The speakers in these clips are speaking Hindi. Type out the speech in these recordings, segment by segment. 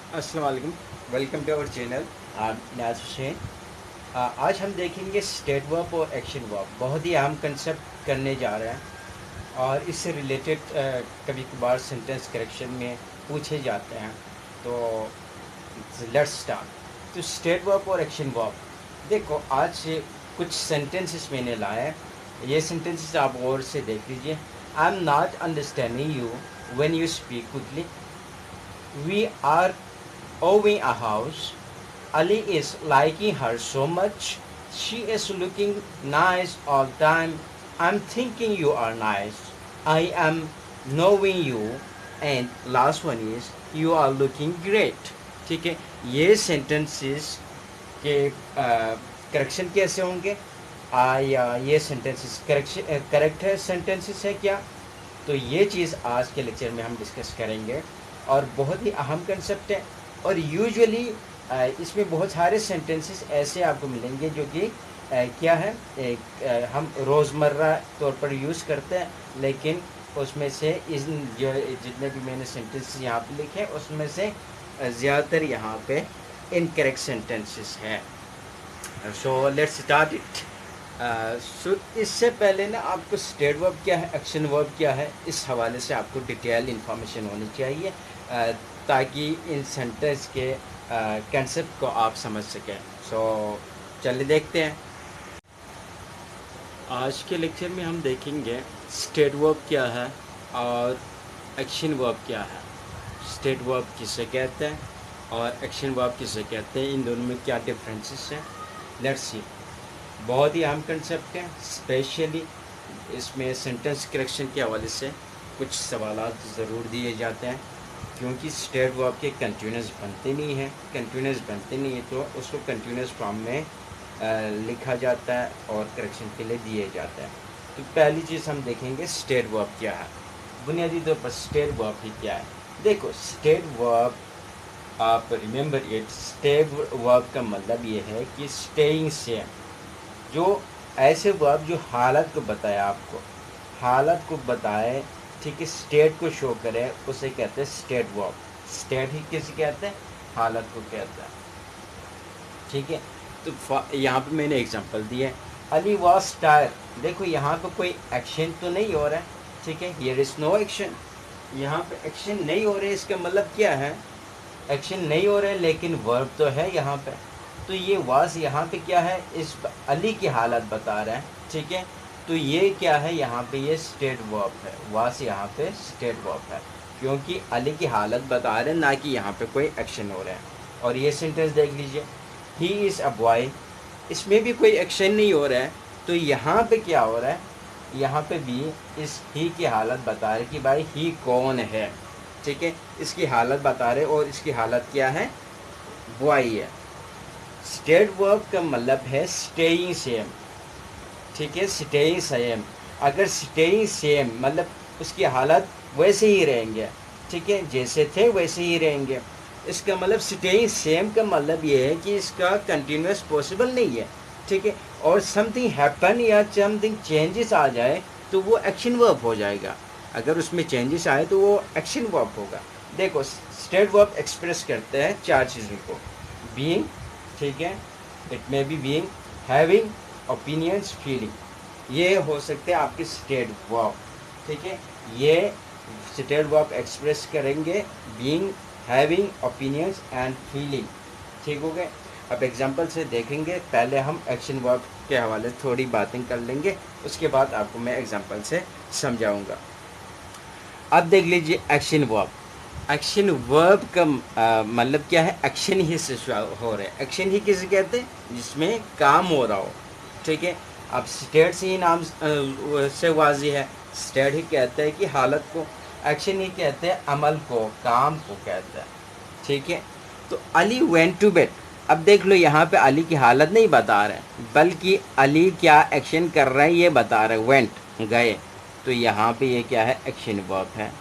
अस्सलाम वालेकुम। Welcome to our channel. Niyaz Hussain. आज हम देखेंगे स्टेट वर्ब और एक्शन वर्ब। बहुत ही अहम कंसेप्ट करने जा रहे हैं और इससे रिलेटेड कभी कभार सेंटेंस करेक्शन में पूछे जाते हैं। तो लेट्स स्टार्ट। तो स्टेट वर्ब और एक्शन वर्ब, देखो आज से कुछ सेंटेंसेस मैंने लाए हैं। ये सेंटेंसेस आप गौर से देख लीजिए। I am not understanding you when you speak quickly. We are owning a house. Ali is liking her so much. She is looking nice all time. I'm thinking you are nice. I am knowing you. And last one is you are looking great. ठीक है, ये sentences के करेक्शन कैसे होंगे? या ये सेंटेंसेस करेक्शन करेक्ट है सेंटेंसेस है क्या? तो ये चीज़ आज के लेक्चर में हम डिस्कस करेंगे और बहुत ही अहम कंसेप्ट है। और यूजुअली इसमें बहुत सारे सेंटेंसेस ऐसे आपको मिलेंगे जो कि क्या है, हम रोज़मर्रा तौर पर यूज़ करते हैं, लेकिन उसमें से इस जो जितने भी मैंने सेंटेंसेस यहाँ पे लिखे उसमें से ज़्यादातर यहाँ पे इनकरेक्ट सेंटेंसेस हैं। So let's start it. So इससे पहले ना आपको स्टेट वर्ब क्या है, एक्शन वर्ब क्या है, इस हवाले से आपको डिटेल इन्फॉर्मेशन होनी चाहिए ताकि इन सेंटेंस के कंसेप्ट को आप समझ सकें। सो चलिए देखते हैं। आज के लेक्चर में हम देखेंगे स्टेट वर्ब क्या है और एक्शन वर्ब क्या है। स्टेट वर्ब किसे कहते हैं और एक्शन वर्ब किसे कहते हैं, इन दोनों में क्या डिफरेंसेस हैं। Let's see. बहुत ही अहम कंसेप्ट है, स्पेशली इसमें सेंटेंस करेक्शन के हवाले से कुछ सवालात ज़रूर दिए जाते हैं, क्योंकि स्टेट वर्ब के कंटिन्यूस बनते नहीं हैं। कंटिन्यूस बनते नहीं है तो उसको कंटिन्यूस फॉर्म में लिखा जाता है और करेक्शन के लिए दिए जाता है। तो पहली चीज़ हम देखेंगे स्टेट वर्ब क्या है। बुनियादी तौर पर स्टेट वर्ब ही क्या है। देखो स्टेट वर्ब, आप रिमेंबर इट, स्टेट वर्ब का मतलब ये है कि स्टेइंग सेम, जो ऐसे वर्ब जो हालत को बताए, आपको हालत को बताए, ठीक है, स्टेट को शो करे, उसे कहते हैं स्टेट वर्ब। स्टेट ही किसे कहते हैं? हालत को कहते हैं। ठीक है, तो यहाँ पे मैंने एग्जांपल दिया है, अली वॉज टायर्ड। देखो यहाँ पे कोई एक्शन तो नहीं हो रहा है, ठीक है, हियर इज नो एक्शन। यहाँ पे एक्शन नहीं हो रहा है, इसका मतलब क्या है? एक्शन नहीं हो रहा है लेकिन वर्ब तो है यहाँ पे। तो ये वाज यहाँ पे क्या है? इस अली की हालत बता रहा है, ठीक है। तो ये क्या है यहाँ पे? ये स्टेट वर्ब है। वाज यहाँ पे स्टेट वर्ब है क्योंकि अली की हालत बता रहे हैं, ना कि यहाँ पे कोई एक्शन हो रहा है। और ये सेंटेंस देख लीजिए, ही इज़ अ बॉय। इसमें भी कोई एक्शन नहीं हो रहा है, तो यहाँ पे क्या हो रहा है? यहाँ पे भी इस ही की हालत बता रहे कि भाई ही कौन है, ठीक है, इसकी हालत बता रहे और इसकी हालत क्या है? बॉय है। स्टेट वर्ब का मतलब है स्टेइंग सेम, ठीक है, स्टेइंग सेम। अगर स्टेइंग सेम मतलब उसकी हालत वैसे ही रहेंगे, ठीक है, जैसे थे वैसे ही रहेंगे। इसका मतलब स्टेइंग सेम का मतलब ये है कि इसका कंटिन्यूस पॉसिबल नहीं है, ठीक है। और समथिंग हैपन या समथिंग चेंजेस आ जाए तो वो एक्शन वर्ब हो जाएगा। अगर उसमें चेंजेस आए तो वो एक्शन वर्ब होगा। देखो स्टेट वर्ब एक्सप्रेस करते हैं चार चीज़ों को। बीइंग, ठीक है, it may be being, having, opinions, feeling. ये हो सकते हैं आपके स्टेट वर्ब, ठीक है। ये स्टेट वर्ब एक्सप्रेस करेंगे being, having, opinions and feeling, ठीक हो गए। अब एग्जांपल से देखेंगे। पहले हम एक्शन वर्ब के हवाले से थोड़ी बातें कर लेंगे, उसके बाद आपको मैं एग्जांपल से समझाऊंगा। अब देख लीजिए एक्शन वर्ब। एक्शन वर्ब का मतलब क्या है? एक्शन ही से हो रहा है। एक्शन ही किसे कहते हैं? जिसमें काम हो रहा हो, ठीक है। अब स्टेट से ही नाम से वाजी है, स्टेट ही कहते हैं कि हालत को, एक्शन ही कहते हैं अमल को, काम को कहते हैं, ठीक है। तो अली वेंट टू बेड। अब देख लो यहाँ पे अली की हालत नहीं बता रहे, बल्कि अली क्या एक्शन कर रहे हैं ये बता रहे, वेंट, गए। तो यहाँ पे ये क्या है? एक्शन वर्ब है।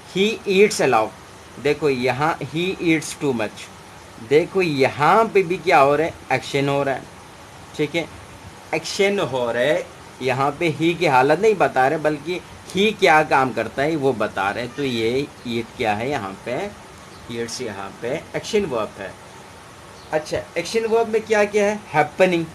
He eats allowed. देखो यहाँ ही ईट्स टू मच। देखो यहाँ पे भी क्या हो रहा है? एक्शन हो रहा है, ठीक है, एक्शन हो रहा है। यहाँ पे ही की हालत नहीं बता रहे, बल्कि ही क्या काम करता है वो बता रहे हैं। तो ये ईट क्या है? यहाँ पे ईयर्स यहाँ पे एक्शन वर्ब है। अच्छा, एक्शन वर्ब में क्या क्या है? हैपनिंग,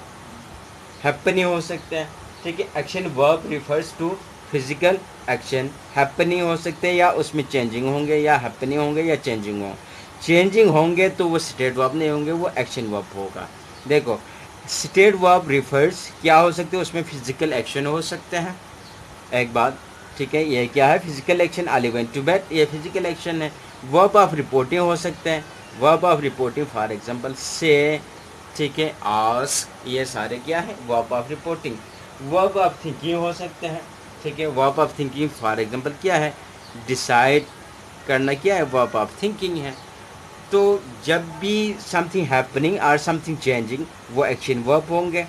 हैपनिंग हो सकता है, ठीक है। Action verb refers to physical action, happening हो सकते हैं या उसमें चेंजिंग होंगे, या हैपनिंग होंगे या चेंजिंग होंगे। चेंजिंग होंगे तो वो स्टेट वर्ब नहीं होंगे, वो एक्शन वर्ब होगा। देखो, स्टेट वर्ब रिफर्स क्या हो सकते हैं, उसमें फिजिकल एक्शन हो सकते हैं, एक बात, ठीक है। ये क्या है? Physical action. I went to bed, ये फिजिकल एक्शन है। वर्ब ऑफ रिपोर्टिंग हो सकते हैं, verb of reporting for example say, ठीक है, आस्क, ये सारे क्या है? Verb of reporting. Verb of thinking हो सकते हैं, ठीक है। Verb of thinking for example क्या है? डिसाइड करना, क्या है? वर्ब ऑफ थिंकिंग है। तो जब भी समथिंग हैपनिंग और समथिंग चेंजिंग, वो एक्शन वर्ब होंगे।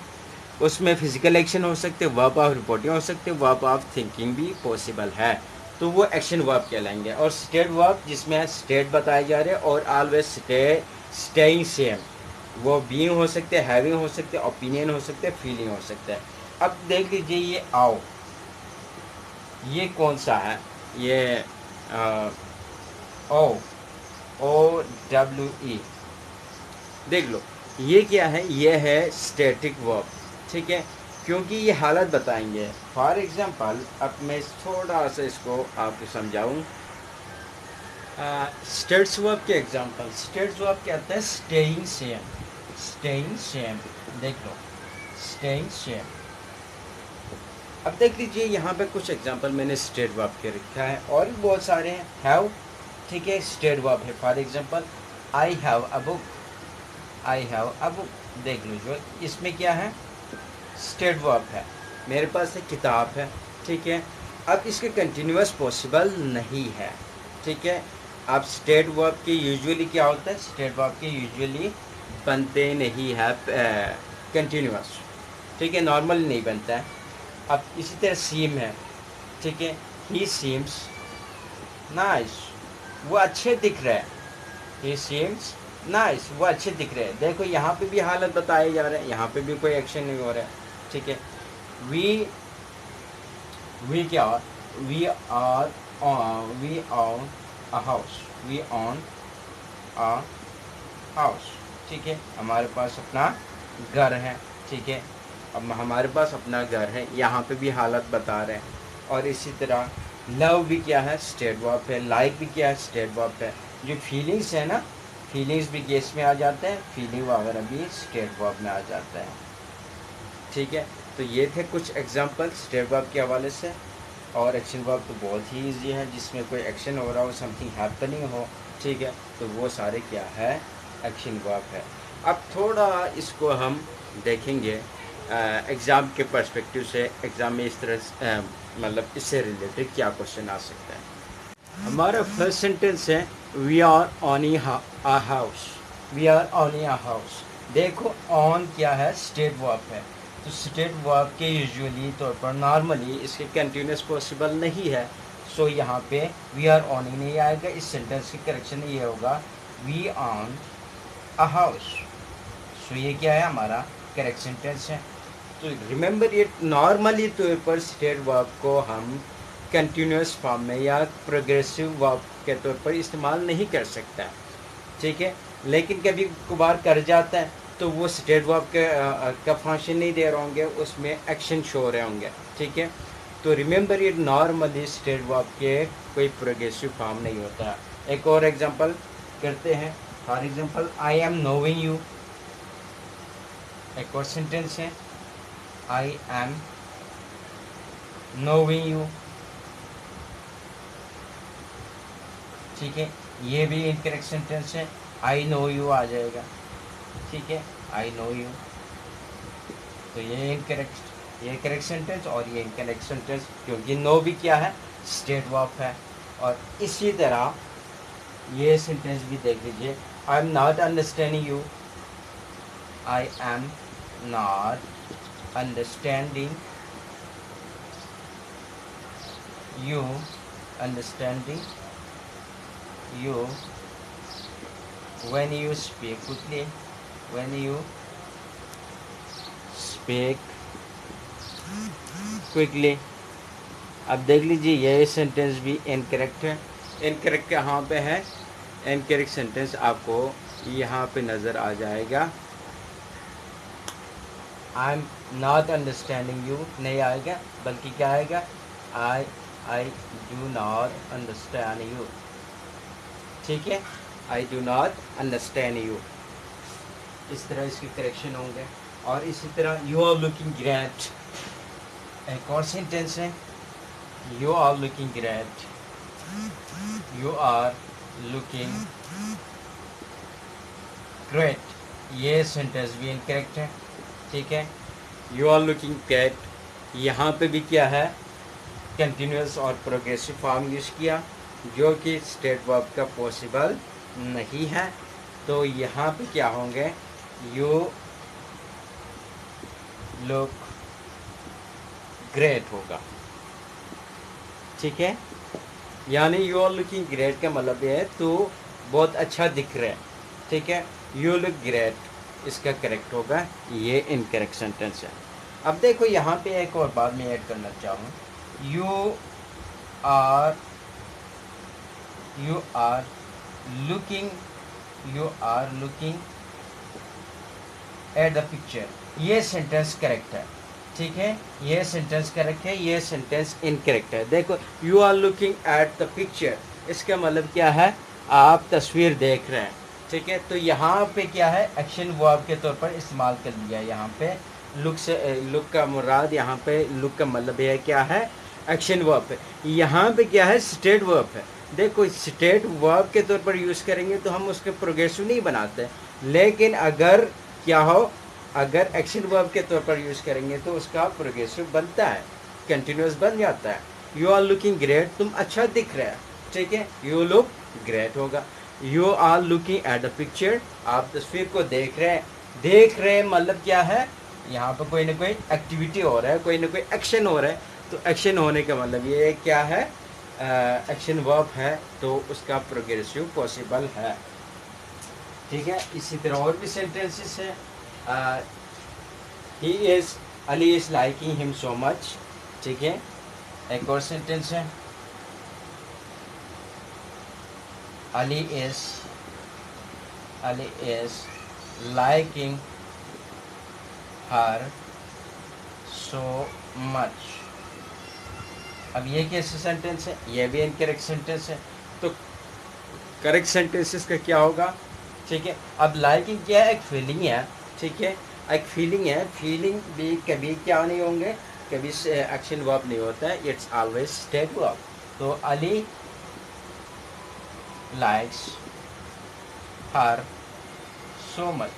उसमें फिजिकल एक्शन हो सकते, वर्ब ऑफ रिपोर्टिंग हो सकते, वर्ब ऑफ थिंकिंग भी पॉसिबल है, तो वो एक्शन वर्ब कहलाएंगे। और स्टेट वर्ब जिसमें स्टेट बताए जा रहे हैं और ऑलवेज स्टेइंग सेम, वो बीइंग हो सकते, हैविंग हो सकते, ओपिनियन हो सकते, फीलिंग हो सकता है। अब देख लीजिए, ये आओ, ये कौन सा है? ये ओ ओ डब्ल्यू ई, देख लो, ये क्या है? ये है स्टैटिक वर्ब, ठीक है, क्योंकि ये हालत बताएंगे। फॉर एग्जांपल, अब मैं थोड़ा सा इसको आपको समझाऊँ। स्टेट्स वर्ब के एग्जांपल, स्टेट्स वर्ब क्या होता है? स्टेइंग सेम, स्टेइंग सेम, देख लो, स्टेइंग सेम। अब देख लीजिए, यहाँ पे कुछ एग्जांपल मैंने स्टेट वर्ब के रखा है, और भी बहुत सारे हैं। हैव, ठीक है, स्टेट वर्ब है। For example, I have a book, I have a book, देख लो, जो इसमें क्या है? स्टेट वर्ब है। मेरे पास एक किताब है, ठीक है। अब इसके कंटिन्यूस पॉसिबल नहीं है, ठीक है। अब स्टेट वर्ब के यूजुअली क्या होता है? स्टेट वर्ब के यूजुअली बनते नहीं है कंटिन्यूस, ठीक है, नॉर्मल नहीं बनता है। अब इसी तरह सीम है, ठीक है, ही सीम्स नाइस, वो अच्छे दिख रहे हैं, ही सीम्स नाइस, वो अच्छे दिख रहे हैं। देखो, यहाँ पे भी हालत बताए जा रहे हैं, यहाँ पे भी कोई एक्शन नहीं हो रहा है, ठीक है। वी क्या? We are we own a house, we own a house, ठीक है, हमारे पास अपना घर है, ठीक है। अब हमारे पास अपना घर है, यहाँ पे भी हालत बता रहे हैं। और इसी तरह लव भी क्या है? स्टेट वर्ब है। लाइक भी क्या है? स्टेट वर्ब है। जो फीलिंग्स है ना, फीलिंग्स भी गेस में आ जाते हैं, फीलिंग वगैरह भी स्टेट वर्ब में आ जाता है, ठीक है। तो ये थे कुछ एग्जांपल स्टेट वर्ब के हवाले से। और एक्शन वर्ब तो बहुत ही ईजी है, जिसमें कोई एक्शन हो रहा हो, समथिंग हैपनिंग हो, ठीक है, तो वो सारे क्या है? एक्शन वर्ब है। अब थोड़ा इसको हम देखेंगे एग्ज़ाम के पर्सपेक्टिव से, एग्ज़ाम में इस तरह मतलब इससे रिलेटेड क्या क्वेश्चन आ सकता है। हमारा फर्स्ट सेंटेंस है, we are own a house, we are own a house. देखो, ऑन क्या है? स्टेट वर्ब है। तो स्टेट वर्ब के यूजुअली तौर पर नॉर्मली इसके कंटिन्यूस पॉसिबल नहीं है, सो यहाँ पे वी आर ऑन ही नहीं आएगा। इस सेंटेंस की करेक्शन ये होगा, वी ऑन अ हाउस। सो ये क्या है? हमारा करेक्ट सेंटेंस है। तो रिमेंबर, ये नॉर्मली तौर पर स्टेट वर्ब को हम कंटिन्यूस फॉर्म में या प्रोग्रेसिव वर्ब के तौर पर इस्तेमाल नहीं कर सकता, ठीक है। लेकिन कभी कभार कर जाता है, तो वो स्टेट वर्ब का फंक्शन नहीं दे रहे होंगे, उसमें एक्शन शो हो रहे होंगे, ठीक है। तो रिमेंबर, ये नॉर्मली स्टेट वर्ब के कोई प्रोग्रेसिव फॉर्म नहीं होता। एक और एग्जांपल करते हैं। For example, I am knowing you, एक और सेंटेंस है, आई एम नोइंग यू, ठीक है, ये भी इनकरेक्ट सेंटेंस है। आई नो यू आ जाएगा, ठीक है, आई नो यू। तो ये इनकरेक्ट, ये करेक्ट सेंटेंस और ये इनकरेक्ट सेंटेंस, क्योंकि नो भी क्या है? स्टेट वर्ब है। और इसी तरह ये सेंटेंस भी देख लीजिए, I am not understanding you, I am not understanding you, understanding you when you speak quickly, when you speak quickly। अब देख लीजिए, ये सेंटेंस भी इनकरेक्ट है। इनकरेक्ट कहाँ पे है? इनकरेक्ट सेंटेंस आपको यहाँ पे नज़र आ जाएगा। आई एम नॉट अंडरस्टैंडिंग यू नहीं आएगा, बल्कि क्या आएगा, I do not understand you. ठीक है, I do not understand you, इस तरह इसके करेक्शन होंगे। और इसी तरह यू आर लुकिंग ग्रेट, एक और सेंटेंस है, you are looking great, you are looking great, ये सेंटेंस भी इनकरेक्ट है। ठीक है, यू आर लुकिंग ग्रेट, यहाँ पे भी क्या है, कंटिन्यूस और प्रोग्रेसिव फॉर्म यूज़ किया, जो कि स्टेट वर्ब का पॉसिबल नहीं है। तो यहाँ पे क्या होंगे, यू लुक ग्रेट होगा। ठीक है, यानी यू आर लुकिंग ग्रेट का मतलब ये है तो बहुत अच्छा दिख रहा है। ठीक है, यू लुक ग्रेट इसका करेक्ट होगा, ये इनकरेक्ट सेंटेंस है। अब देखो यहाँ पे एक और बात मैं ऐड करना चाहूँ, you are looking at the picture, ये सेंटेंस करेक्ट है। ठीक है, ये सेंटेंस करेक्ट है, ये सेंटेंस इनकरेक्ट है। देखो, you are looking at the picture, इसका मतलब क्या है, आप तस्वीर देख रहे हैं। ठीक है, तो यहाँ पे क्या है, एक्शन वर्ब के तौर पर इस्तेमाल कर लिया। यहाँ पे लुक से, लुक का मुराद यहाँ पे, लुक का मतलब यह क्या है, एक्शन वर्ब है। यहाँ पे क्या है, स्टेट वर्ब है। देखो, स्टेट वर्ब के तौर पर यूज़ करेंगे तो हम उसके प्रोग्रेसिव नहीं बनाते, लेकिन अगर क्या हो, अगर एक्शन वर्ब के तौर पर यूज़ करेंगे तो उसका प्रोग्रेसिव बनता है, कंटिन्यूस बन जाता है। यू आर लुकिंग ग्रेट, तुम अच्छा दिख रहे हैं। ठीक है, यू लुक ग्रेट होगा। You are looking at the picture, आप तस्वीर को देख रहे हैं मतलब क्या है, यहाँ पर कोई ना कोई एक्टिविटी हो रहा है, कोई ना कोई एक्शन हो रहा है। तो एक्शन होने का मतलब ये क्या है, एक्शन वर्ब है, तो उसका प्रोग्रेसिव पॉसिबल है। ठीक है, इसी तरह और भी सेंटेंसेस है, Ali is liking him so much. ठीक है, एक और सेंटेंस है, Ali is liking her so much. अब ये कैसे सेंटेंस है, ये भी इनकरेक्ट सेंटेंस है। तो करेक्ट सेंटेंसेस का क्या होगा। ठीक है, अब लाइकिंग क्या है, एक फीलिंग है। ठीक है, एक फीलिंग है, फीलिंग भी कभी क्या नहीं होंगे, कभी एक्शन वर्ब नहीं होता है, इट्स ऑलवेज स्टेट वर्ब। तो अली लाइक्स हर सो मच।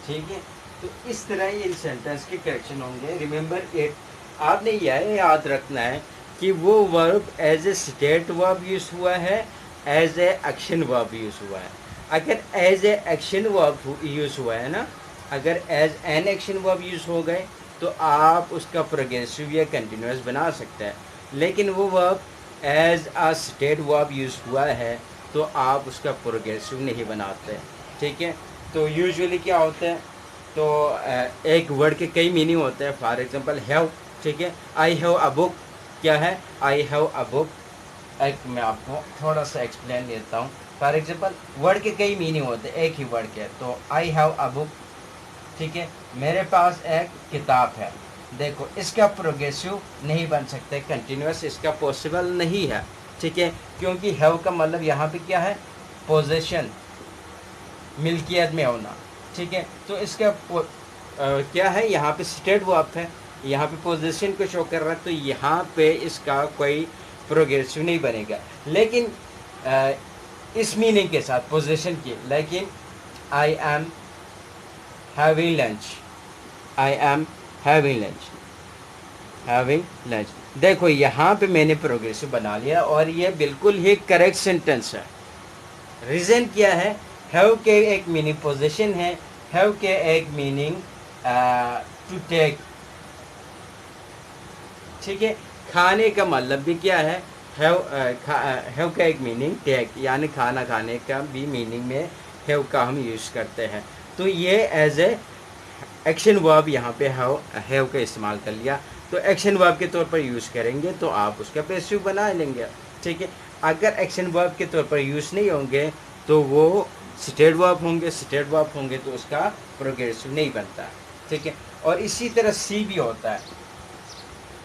ठीक है, तो इस तरह ये सेंटेंस के करेक्शन होंगे। रिमेंबर इट, आपने यह याद रखना है कि वो verb as a state verb use हुआ है, as a action verb use हुआ है। अगर as a action verb use हुआ है ना, अगर as an action verb use हो गए तो आप उसका प्रोग्रेसिव या कंटिन्यूस बना सकते हैं। लेकिन वो वर्ब एज आ स्टेट वर्ब यूज़ हुआ है तो आप उसका प्रोग्रेसिव नहीं बनाते। ठीक है, तो यूजुअली क्या होता है, तो एक वर्ड के कई मीनिंग होते हैं। फॉर एग्जांपल हैव, ठीक है, आई हैव अ बुक, क्या है, आई हैव अ बुक। एक मैं आपको थोड़ा सा एक्सप्लेन देता हूँ। फॉर एग्जांपल वर्ड के कई मीनिंग होते हैं एक ही वर्ड के, तो आई हैव अ बुक, ठीक है, मेरे पास एक किताब है। देखो, इसका प्रोग्रेसिव नहीं बन सकते, कंटिन्यूस इसका पॉसिबल नहीं है। ठीक है, क्योंकि हैव का मतलब यहाँ पे क्या है, पोजेशन, मिल्कियत में होना। ठीक है, तो इसका क्या है, यहाँ पे स्टेट वर्ब है, यहाँ पे पोजीशन को शो कर रहा है, तो यहाँ पे इसका कोई प्रोग्रेसिव नहीं बनेगा। लेकिन इस मीनिंग के साथ पोजीशन की, लेकिन I am having lunch, I am having lunch, देखो यहाँ पे मैंने प्रोग्रेसिव बना लिया और ये बिल्कुल ही करेक्ट सेंटेंस है। रीज़न क्या है, हैव के एक मीनिंग पोजीशन है, हैव के एक मीनिंग टू टेक। ठीक है, खाने का मतलब भी क्या है, हैव का एक मीनिंग टेक, यानी खाना खाने का भी मीनिंग में हैव का हम यूज़ करते हैं। तो ये एज ए एक्शन वर्ब यहाँ पे हैव का इस्तेमाल कर लिया, तो एक्शन वर्ब के तौर पर यूज़ करेंगे तो आप उसका पैसिव बना लेंगे। ठीक है, अगर एक्शन वर्ब के तौर पर यूज़ नहीं होंगे तो वो स्टेट वर्ब होंगे, स्टेट वर्ब होंगे तो उसका प्रोग्रेसिव नहीं बनता, ठीक है। और इसी तरह सी भी होता है,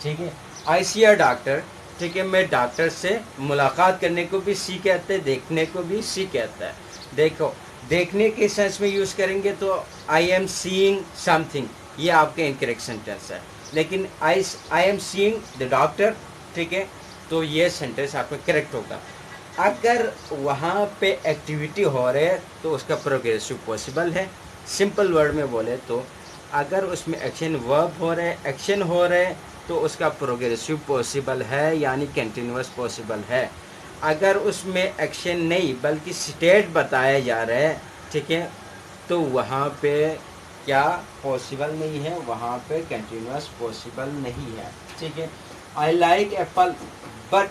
ठीक है। आई सी अ डॉक्टर, ठीक है, मैं डॉक्टर से मुलाकात करने को भी सी कहते हैं, देखने को भी सी कहता है। देखो, देखने के सेंस में यूज़ करेंगे तो आई एम सीइंग समथिंग, ये आपके इनकरेक्ट सेंटेंस है। लेकिन I am seeing the doctor, ठीक है, तो ये सेंटेंस आपका करेक्ट होगा। अगर वहाँ पे एक्टिविटी हो रहे है तो उसका प्रोग्रेसिव पॉसिबल है। सिंपल वर्ड में बोले तो अगर उसमें एक्शन वर्ब हो रहे, एक्शन हो रहे, तो उसका प्रोग्रेसिव पॉसिबल है, यानी कंटिन्यूअस पॉसिबल है। अगर उसमें एक्शन नहीं बल्कि स्टेट बताया जा रहा है, ठीक है, तो वहाँ पे क्या पॉसिबल नहीं है, वहाँ पे कंटिन्यूअस पॉसिबल नहीं है, ठीक है। I like Apple but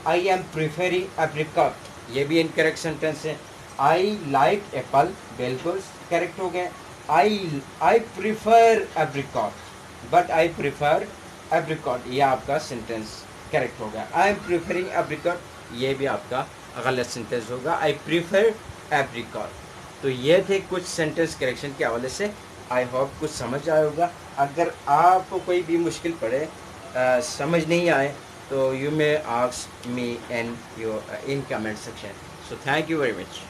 I am preferring apricot, ये भी इनकरेक्ट सेंटेंस है। आई लाइक एप्पल बिल्कुल करेक्ट हो गया। I prefer apricot but I prefer apricot, ये आपका सेंटेंस करेक्ट हो गया। आई एम प्रिफरिंग एप्रिकॉट, ये भी आपका गलत सेंटेंस होगा। I prefer apricot. तो ये थे कुछ सेंटेंस करेक्शन के हवाले से। आई होप कुछ समझ आया होगा। अगर आपको कोई भी मुश्किल पड़े, समझ नहीं आए, तो you may ask me in comment section. So thank you very much.